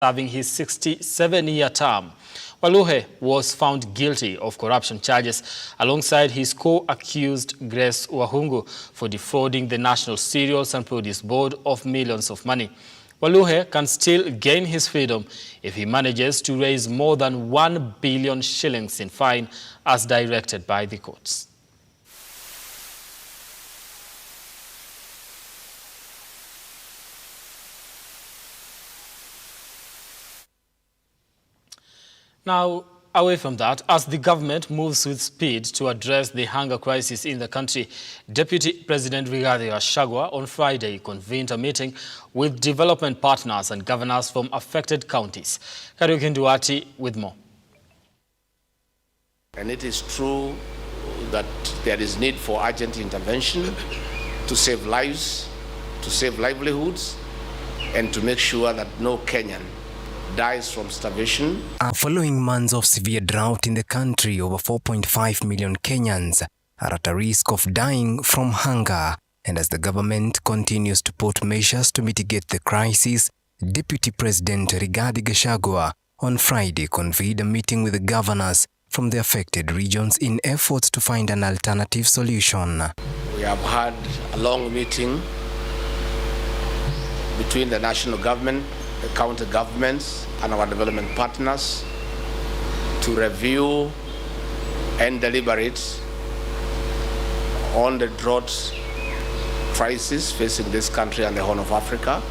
serving his 67-year term. Waluhe was found guilty of corruption charges alongside his co-accused Grace Wahungu for defrauding the National Cereals and Produce Board of millions of money. Waluhe can still gain his freedom if he manages to raise more than 1 billion shillings in fine as directed by the courts. Now, away from that, as the government moves with speed to address the hunger crisis in the country, Deputy President Rigathi Gachagua on Friday convened a meeting with development partners and governors from affected counties. Kariuki Nduati with more. And it is true that there is need for urgent intervention to save lives, to save livelihoods, and to make sure that no Kenyan dies from starvation. Following months of severe drought in the country, over 4.5 million Kenyans are at a risk of dying from hunger. And as the government continues to put measures to mitigate the crisis, Deputy President Rigathi Gachagua on Friday convened a meeting with the governors from the affected regions in efforts to find an alternative solution. We have had a long meeting between the national government, the county governments, and our development partners to review and deliberate on the drought crisis facing this country and the Horn of Africa.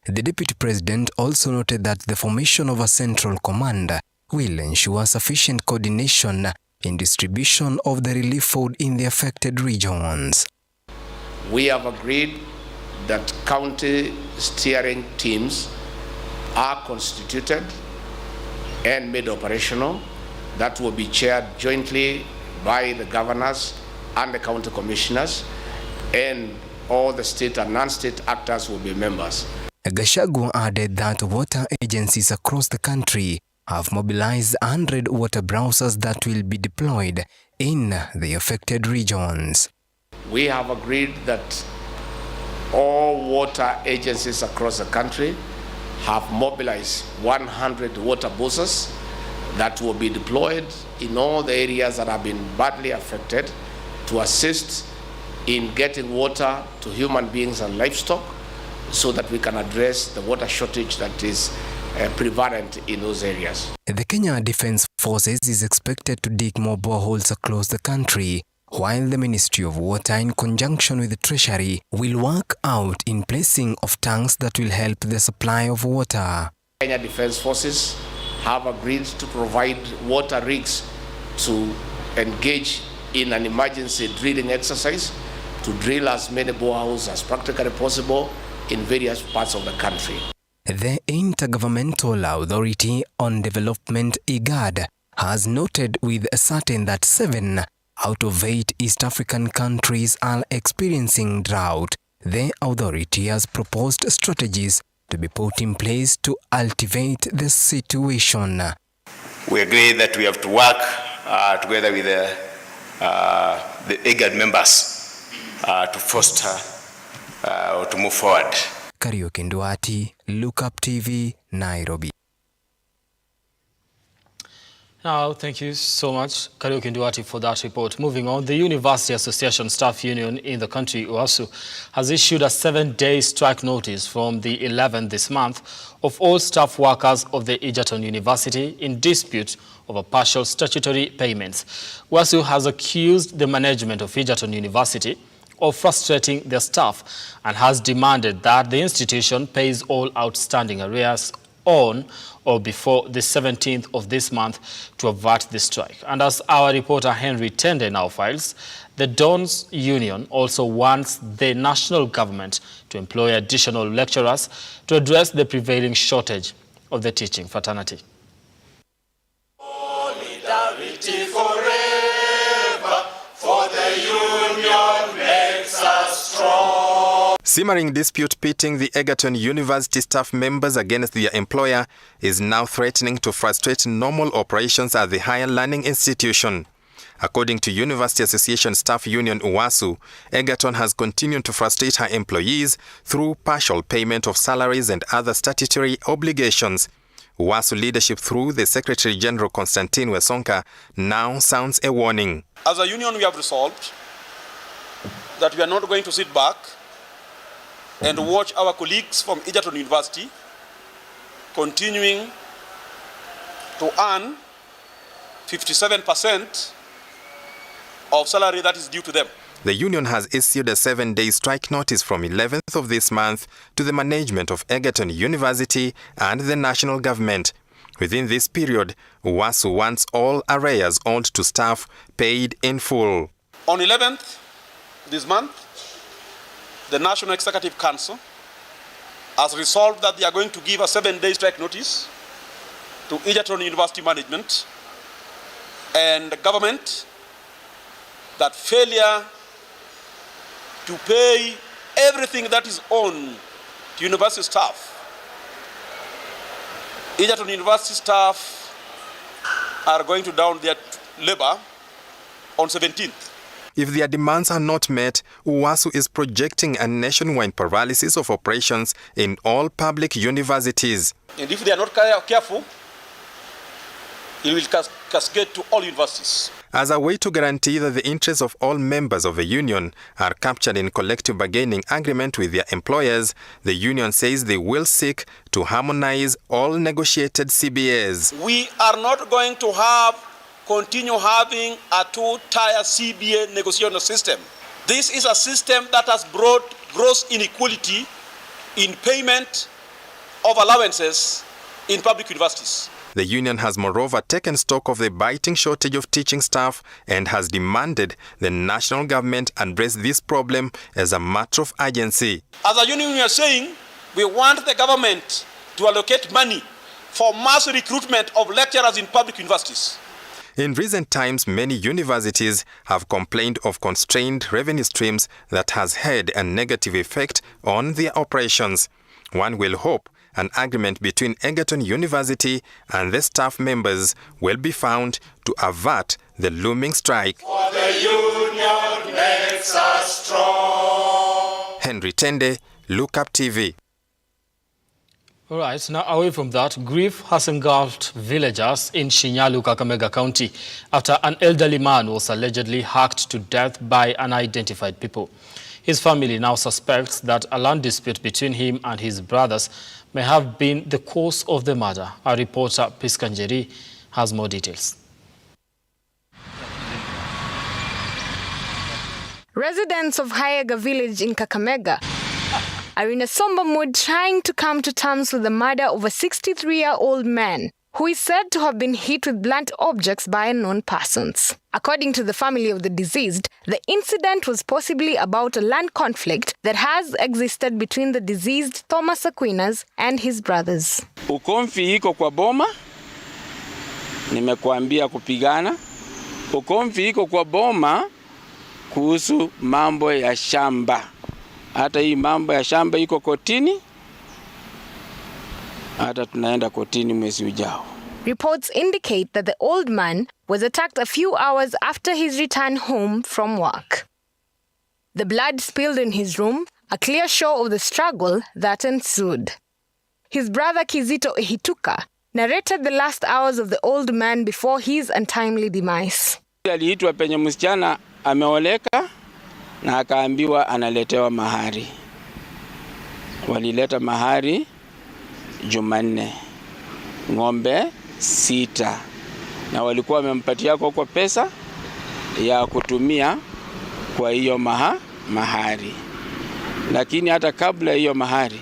The Deputy President also noted that the formation of a central command will ensure sufficient coordination in distribution of the relief food in the affected regions. We have agreed that county steering teams are constituted and made operational. That will be chaired jointly by the governors and the county commissioners, and all the state and non-state actors will be members. Gachagua added that water agencies across the country have mobilized 100 water browsers that will be deployed in the affected regions. We have agreed that all water agencies across the country have mobilized 100 water buses that will be deployed in all the areas that have been badly affected to assist in getting water to human beings and livestock so that we can address the water shortage that is prevalent in those areas. The Kenya Defence Forces is expected to dig more boreholes across the country, while the Ministry of Water, in conjunction with the Treasury, will work out in placing of tanks that will help the supply of water. Kenya Defence Forces have agreed to provide water rigs to engage in an emergency drilling exercise to drill as many boreholes as practically possible in various parts of the country. The Intergovernmental Authority on Development, IGAD, has noted with certain that 7 out of 8 East African countries are experiencing drought. The authority has proposed strategies to be put in place to alleviate the situation. We agree that we have to work together with the IGAD members to foster or to move forward. Kariuki Nduati, Look Up TV, Nairobi. Now, thank you so much, Kariuki Nduati, for that report. Moving on, the University Association Staff Union in the country, UASU, has issued a 7-day strike notice from the 11th this month of all staff workers of the Egerton University in dispute over partial statutory payments. UASU has accused the management of Egerton University of frustrating their staff and has demanded that the institution pays all outstanding arrears on or before the 17th of this month to avert the strike. And as our reporter Henry Tende now files, the Dons Union also wants the national government to employ additional lecturers to address the prevailing shortage of the teaching fraternity. Solidarity forever, for the union makes us strong. Simmering dispute pitting the Egerton University staff members against their employer is now threatening to frustrate normal operations at the higher learning institution. According to University Association Staff Union UASU, Egerton has continued to frustrate her employees through partial payment of salaries and other statutory obligations. UWASU leadership through the Secretary General Constantine Wesonka now sounds a warning. As a union, we have resolved that we are not going to sit back and watch our colleagues from Egerton University continuing to earn 57% of salary that is due to them. The union has issued a 7-day strike notice from 11th of this month to the management of Egerton University and the national government. Within this period, UWASU wants all arrears owed to staff paid in full. On 11th this month, the National Executive Council has resolved that they are going to give a 7-day strike notice to Egerton University management and the government that failure to pay everything that is owed to university staff. Egerton University staff are going to down their labor on 17th. If their demands are not met, UWASU is projecting a nationwide paralysis of operations in all public universities. And if they are not careful, it will cascade to all universities. As a way to guarantee that the interests of all members of the union are captured in collective bargaining agreement with their employers, the union says they will seek to harmonize all negotiated CBAs. We are not going to continue having a two-tier CBA negotiation system. This is a system that has brought gross inequality in payment of allowances in public universities. The union has moreover taken stock of the biting shortage of teaching staff and has demanded the national government address this problem as a matter of urgency. As a union, we are saying we want the government to allocate money for mass recruitment of lecturers in public universities. In recent times, many universities have complained of constrained revenue streams that has had a negative effect on their operations. One will hope an agreement between Egerton University and the staff members will be found to avert the looming strike. For the union makes us strong. Henry Tende, Look Up TV. All right, now away from that, grief has engulfed villagers in Shinyalu, Kakamega County after an elderly man was allegedly hacked to death by unidentified people. His family now suspects that a land dispute between him and his brothers may have been the cause of the murder. Our reporter, Piskanjeri, has more details. Residents of Hayega village in Kakamega are in a somber mood trying to come to terms with the murder of a 63-year-old man who is said to have been hit with blunt objects by unknown persons. According to the family of the deceased, the incident was possibly about a land conflict that has existed between the deceased Thomas Aquinas and his brothers. Ukomfi iko kwa boma, nimekuambia kupigana. Ukomfi iko kwa boma kuhusu mambo ya shamba. Hata hii mambo ya shamba iko kotini. Hata tunaenda kotini mwezi ujao. Reports indicate that the old man was attacked a few hours after his return home from work. The blood spilled in his room, a clear show of the struggle that ensued. His brother Kizito Ehituka narrated the last hours of the old man before his untimely demise. Aliitwa penye msichana ameoleka na akaambiwa analetewa mahari. Walileta mahari Jumanne, ng'ombe 6, na walikuwa wamempatia kwa pesa ya kutumia kwa hiyo mahari. Lakini hata kabla hiyo mahari,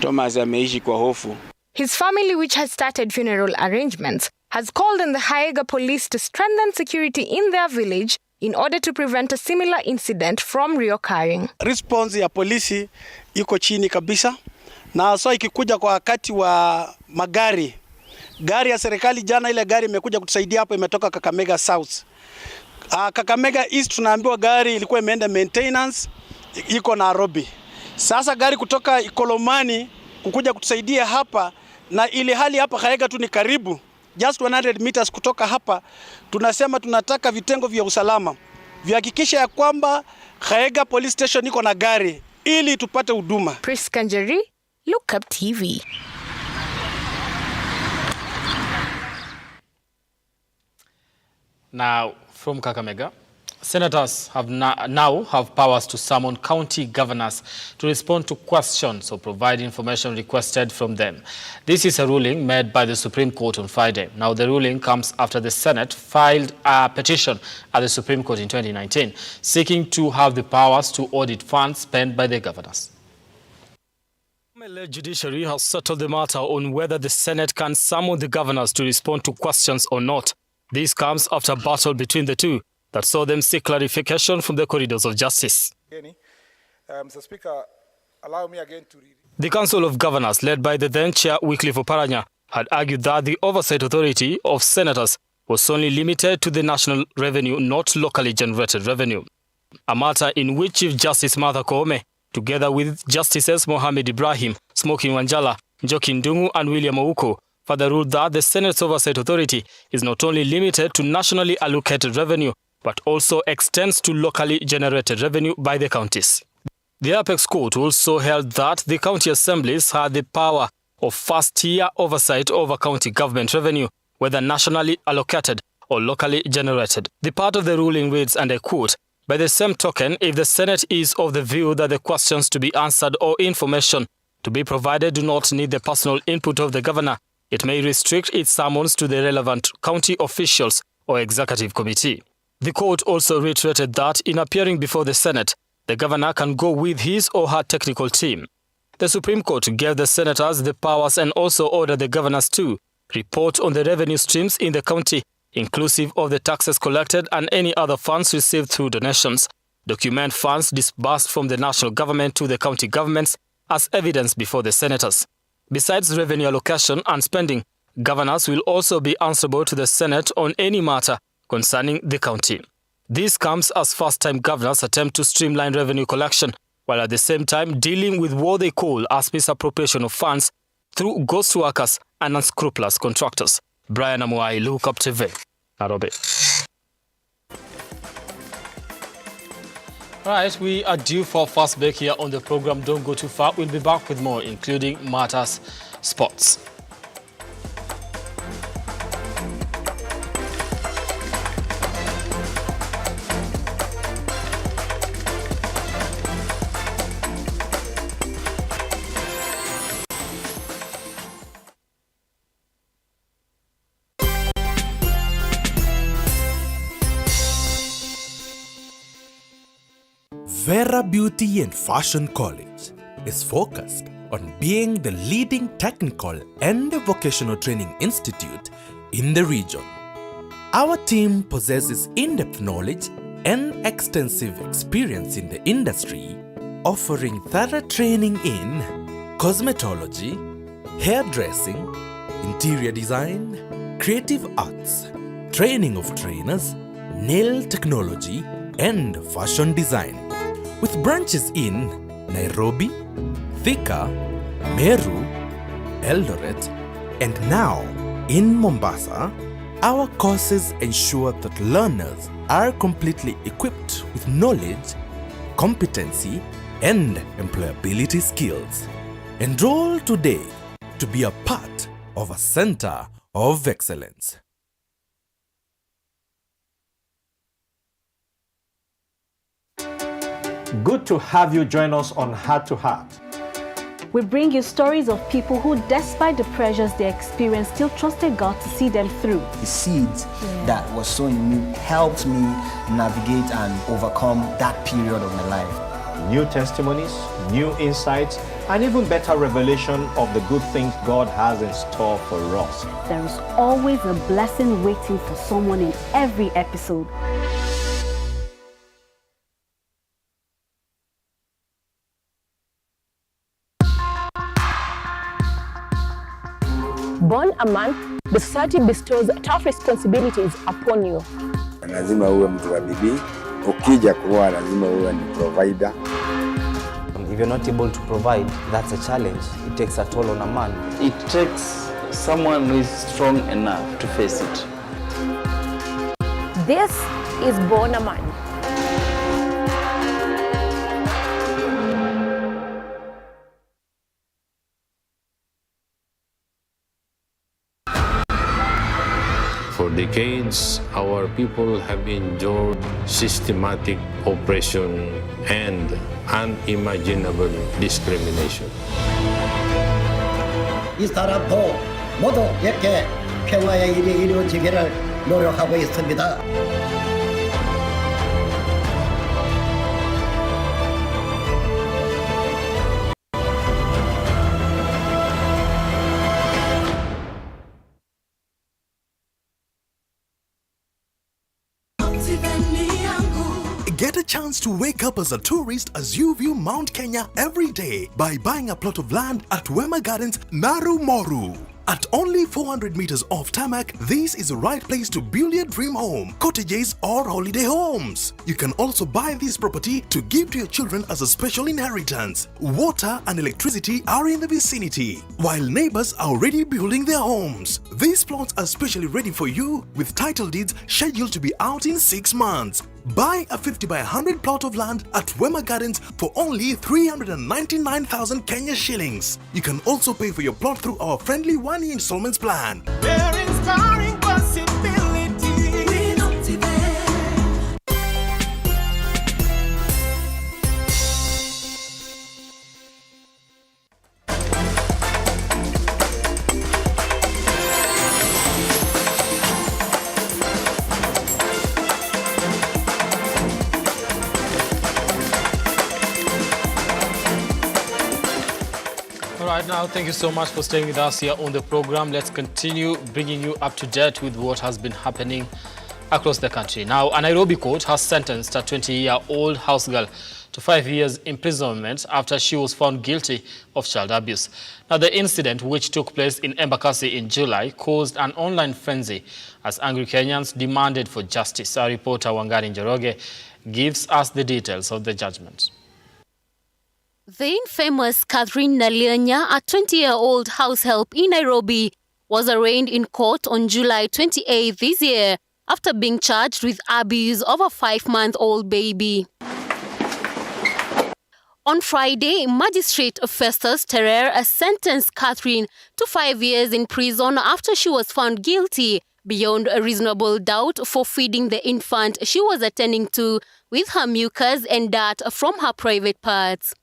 Thomas ameishi kwa hofu. His family, which has started funeral arrangements, has called on the Hayega police to strengthen security in their village in order to prevent a similar incident from reoccurring. Response ya polisi iko chini kabisa. Na so ikikuja kwa wakati wa magari, gari ya serikali jana, ile gari imekuja kutusaidia hapo, imetoka Kakamega South. Kakamega East tunaambiwa gari ilikuwa imeenda maintenance, iko Nairobi. Sasa gari kutoka Ikolomani kukuja kutusaidia hapa, na ile hali hapa Hayega tu ni karibu, just 100 meters kutoka hapa. Tunasema tunataka vitengo vya usalama vihakikisha ya kwamba Hayega Police Station iko na gari ili tupate huduma. Priskanjeri, Look Up TV. Now, from Kakamega, senators have now have powers to summon county governors to respond to questions or provide information requested from them. This is a ruling made by the Supreme Court on Friday. Now, the ruling comes after the Senate filed a petition at the Supreme Court in 2019, seeking to have the powers to audit funds spent by the governors. The judiciary has settled the matter on whether the Senate can summon the governors to respond to questions or not. This comes after a battle between the two that saw them seek clarification from the corridors of justice. Mr. Speaker, allow me again to read. The Council of Governors, led by the then Chair Wycliffe Oparanya, had argued that the oversight authority of senators was only limited to the national revenue, not locally generated revenue. A matter in which Chief Justice Martha Koome, together with Justices Mohamed Ibrahim, Smoking Wanjala, Njoki Ndung'u and William Ouko, further ruled that the Senate's oversight authority is not only limited to nationally allocated revenue, but also extends to locally generated revenue by the counties. The Apex Court also held that the county assemblies had the power of first-tier oversight over county government revenue, whether nationally allocated or locally generated. The part of the ruling reads, and I quote, "By the same token, if the Senate is of the view that the questions to be answered or information to be provided do not need the personal input of the governor, it may restrict its summons to the relevant county officials or executive committee." The court also reiterated that in appearing before the Senate, the governor can go with his or her technical team. The Supreme Court gave the senators the powers and also ordered the governors to report on the revenue streams in the county, inclusive of the taxes collected and any other funds received through donations, document funds disbursed from the national government to the county governments as evidence before the senators. Besides revenue allocation and spending, governors will also be answerable to the Senate on any matter concerning the county. This comes as first-time governors attempt to streamline revenue collection, while at the same time dealing with what they call as misappropriation of funds through ghost workers and unscrupulous contractors. Brian Amwai, Look Up TV, Nairobi. All right, we are due for a fast break here on the program. Don't go too far. We'll be back with more, including Matters Sports. Vera Beauty and Fashion College is focused on being the leading technical and vocational training institute in the region. Our team possesses in-depth knowledge and extensive experience in the industry, offering thorough training in cosmetology, hairdressing, interior design, creative arts, training of trainers, nail technology, and fashion design. With branches in Nairobi, Thika, Meru, Eldoret, and now in Mombasa, our courses ensure that learners are completely equipped with knowledge, competency, and employability skills. Enroll today to be a part of a center of excellence. Good to have you join us on Heart to Heart. We bring you stories of people who, despite the pressures they experienced, still trusted God to see them through. The seeds that was sown in me helped me navigate and overcome that period of my life. New testimonies, new insights, and even better revelation of the good things God has in store for us. There is always a blessing waiting for someone in every episode. Born a man, the society bestows tough responsibilities upon you. Lazima uwe mtu wa bidii, ukija kuoa lazima uwe ni provider. If you're not able to provide, that's a challenge. It takes a toll on a man. It takes someone who is strong enough to face it. This is Born a Man. For For decades, our people have endured systematic oppression and unimaginable discrimination. 이 사람도 모두 이렇게 평화의 일이 이루어지기를 노력하고 있습니다. Get a chance to wake up as a tourist as you view Mount Kenya every day by buying a plot of land at Wema Gardens, Naru Moru. At only 400 meters off tarmac, this is the right place to build your dream home, cottages or holiday homes. You can also buy this property to give to your children as a special inheritance. Water and electricity are in the vicinity, while neighbors are already building their homes. These plots are specially ready for you with title deeds scheduled to be out in 6 months. Buy a 50 by 100 plot of land at Wema Gardens for only 399,000 Kenya shillings. You can also pay for your plot through our friendly one-year installments plan. We're inspiring possibility. We Right now, thank you so much for staying with us here on the program. Let's continue bringing you up to date with what has been happening across the country. Now, a Nairobi court has sentenced a 20-year-old house girl to 5 years imprisonment after she was found guilty of child abuse. Now, the incident, which took place in Embakasi in July, caused an online frenzy as angry Kenyans demanded for justice. Our reporter Wangari Njoroge gives us the details of the judgment. The infamous Catherine Nalianya, a 20-year-old house help in Nairobi, was arraigned in court on July 28 this year after being charged with abuse of a 5-month-old baby. On Friday, Magistrate Festus Terrer sentenced Catherine to 5 years in prison after she was found guilty beyond a reasonable doubt for feeding the infant she was attending to with her mucus and dirt from her private parts.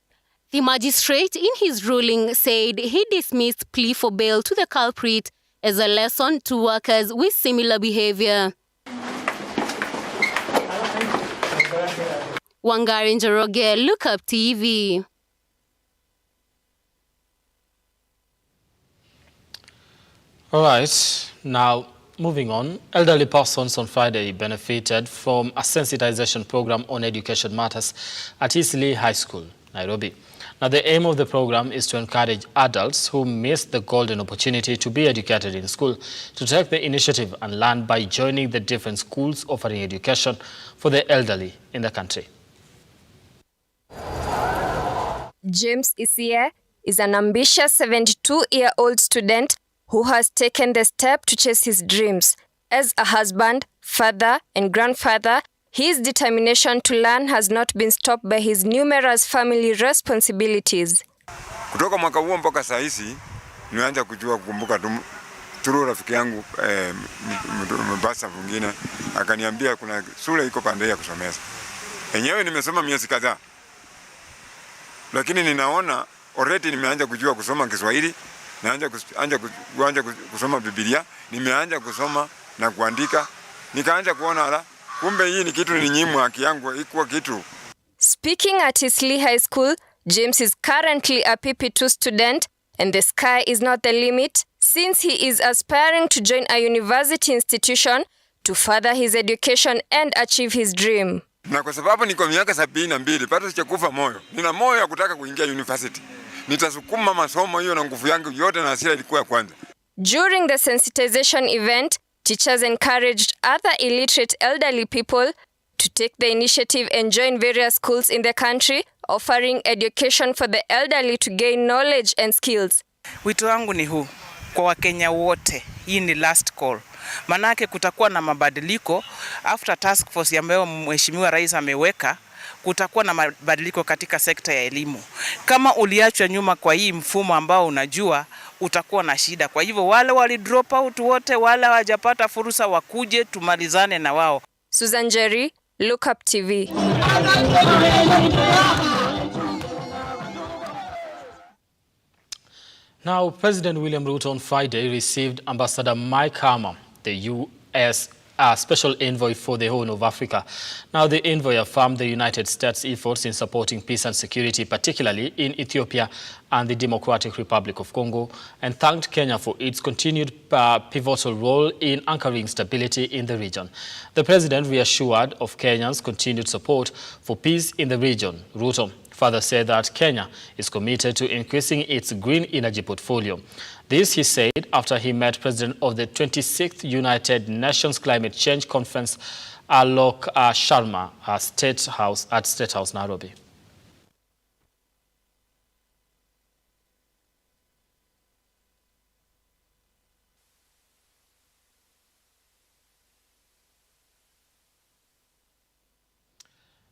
The magistrate, in his ruling, said he dismissed plea for bail to the culprit as a lesson to workers with similar behavior. Wangari Njoroge, Look Up TV. All right, now moving on. Elderly persons on Friday benefited from a sensitization program on education matters at Eastleigh High School, Nairobi. Now, the aim of the program is to encourage adults who missed the golden opportunity to be educated in school to take the initiative and learn by joining the different schools offering education for the elderly in the country. James Isie is an ambitious 72-year-old student who has taken the step to chase his dreams. As a husband, father, and grandfather, his determination to learn has not been stopped by his numerous family responsibilities. Kutoka mwaka huo mpaka saa hizi nimeanza kukumbuka tu rafiki yangu mbasa mwingine akaniambia kuna shule iko pande ya kusomeza. Enyewe nimesoma miezi kadhaa. Lakini ninaona already nimeanza kujua kusoma Kiswahili, naanza kusoma Biblia, nimeanza kusoma na kuandika. Nikaanza kuona ala kumbe hii ni kitu ninyimwa haki yangu ikuwa kitu. Speaking at Eastleigh High School, James is currently a PP2 student and the sky is not the limit since he is aspiring to join a university institution to further his education and achieve his dream. Na kwa sababu niko miaka 72 bado sijakufa moyo. Nina moyo ya kutaka kuingia university. Nitasukuma masomo hiyo na nguvu yangu yote na hasira ilikuwa ya kwanza. During the sensitization event, teachers encouraged other illiterate elderly people to take the initiative and join various schools in the country offering education for the elderly to gain knowledge and skills. Wito wangu ni huu kwa Wakenya wote, hii ni last call. Manake kutakuwa na mabadiliko after task force ambayo Mheshimiwa Rais ameweka, kutakuwa na mabadiliko katika sekta ya elimu. Kama uliachwa nyuma kwa hii mfumo ambao unajua, utakuwa na shida. Kwa hivyo wale wali drop out wote, wale hawajapata fursa, wakuje tumalizane na wao. Susan Jerry, Look Up TV. Now, President William Ruto on Friday received Ambassador Mike Hammer, the U.S. Special Envoy for the Horn of Africa. Now, the envoy affirmed the United States' efforts in supporting peace and security, particularly in Ethiopia and the Democratic Republic of Congo, and thanked Kenya for its continued pivotal role in anchoring stability in the region. The president reassured of Kenya's continued support for peace in the region. Ruto further said that Kenya is committed to increasing its green energy portfolio. This, he said, after he met President of the 26th United Nations Climate Change Conference, Alok Sharma, at State House, Nairobi.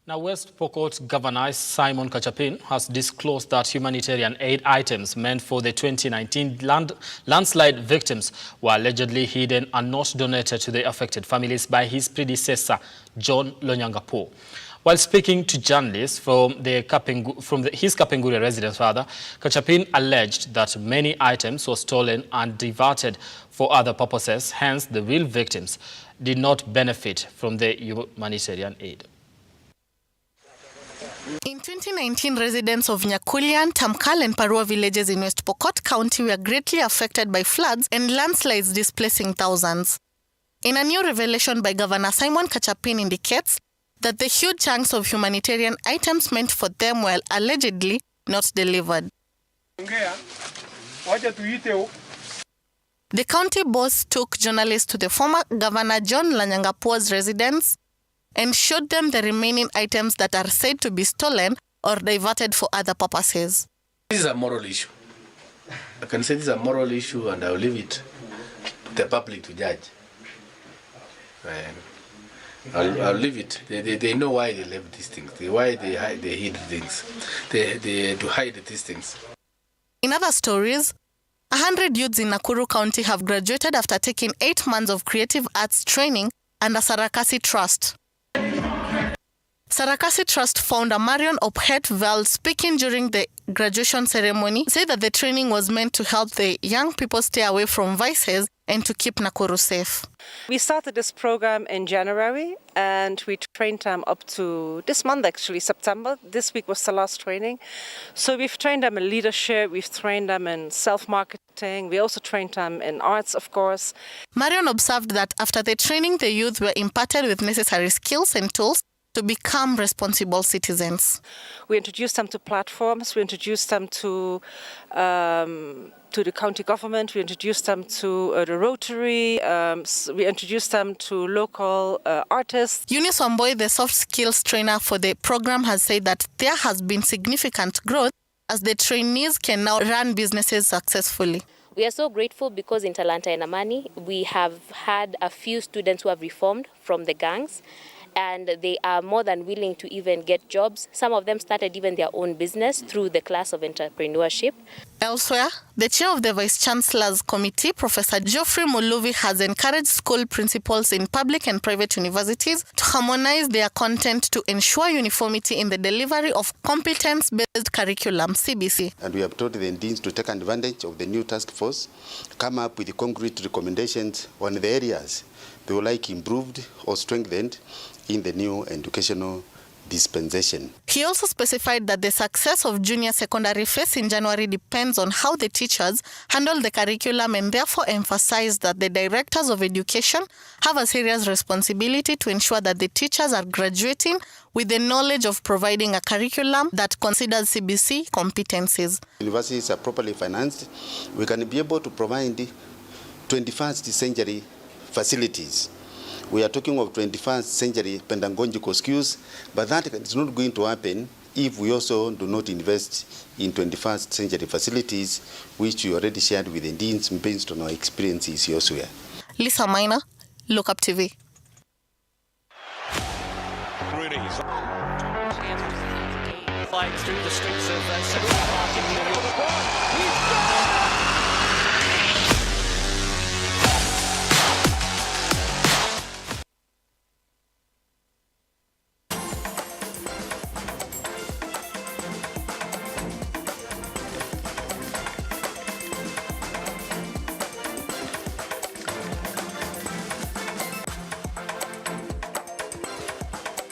Now, West Pokot Governor Simon Kachapin has disclosed that humanitarian aid items meant for the 2019 landslide victims were allegedly hidden and not donated to the affected families by his predecessor, John Lonyangapo. While speaking to journalists from his Kapenguri residence, Kachapin alleged that many items were stolen and diverted for other purposes. Hence, the real victims did not benefit from the humanitarian aid. In 2019, residents of Nyakulian, Tamkal and Parua villages in West Pokot County were greatly affected by floods and landslides displacing thousands. In a new revelation by Governor Simon Kachapin indicates that the huge chunks of humanitarian items meant for them were allegedly not delivered. The county boss took journalists to the former Governor John Lonyangapo's residence and showed them the remaining items that are said to be stolen or diverted for other purposes. This is a moral issue. I can say this is a moral issue, and I'll leave it to the public to judge. I'll leave it. They know why they left these things, why they hid things. They to hide these things. In other stories, 100 youths in Nakuru County have graduated after taking 8 months of creative arts training under Sarakasi Trust. Sarakasi Trust founder Marion Ophet-Val, speaking during the graduation ceremony, said that the training was meant to help the young people stay away from vices and to keep Nakuru safe. We started this program in January and we trained them up to this month, actually, September. This week was the last training. So we've trained them in leadership, we've trained them in self-marketing, we also trained them in arts, of course. Marion observed that after the training, the youth were imparted with necessary skills and tools to become responsible citizens. We introduced them to platforms, we introduced them to the county government, we introduced them to the Rotary, we introduced them to local artists. Eunice Wamboi, the soft skills trainer for the program, has said that there has been significant growth as the trainees can now run businesses successfully. We are so grateful because in Talanta and Amani, we have had a few students who have reformed from the gangs, and they are more than willing to even get jobs. Some of them started even their own business through the class of entrepreneurship. Elsewhere, the chair of the Vice Chancellor's Committee, Professor Geoffrey Muluvi, has encouraged school principals in public and private universities to harmonize their content to ensure uniformity in the delivery of competence-based curriculum, CBC. And we have told the deans to take advantage of the new task force, come up with concrete recommendations on the areas they would like improved or strengthened in the new educational dispensation. He also specified that the success of junior secondary phase in January depends on how the teachers handle the curriculum, and therefore emphasized that the directors of education have a serious responsibility to ensure that the teachers are graduating with the knowledge of providing a curriculum that considers CBC competencies. Universities are properly financed. We can be able to provide 21st century facilities. We are talking of 21st century pedagogical skills, but that is not going to happen if we also do not invest in 21st century facilities, which we already shared with the deans based on our experiences elsewhere. Lisa Minor, Look Up TV. Flying through the streets of Central Park in New York.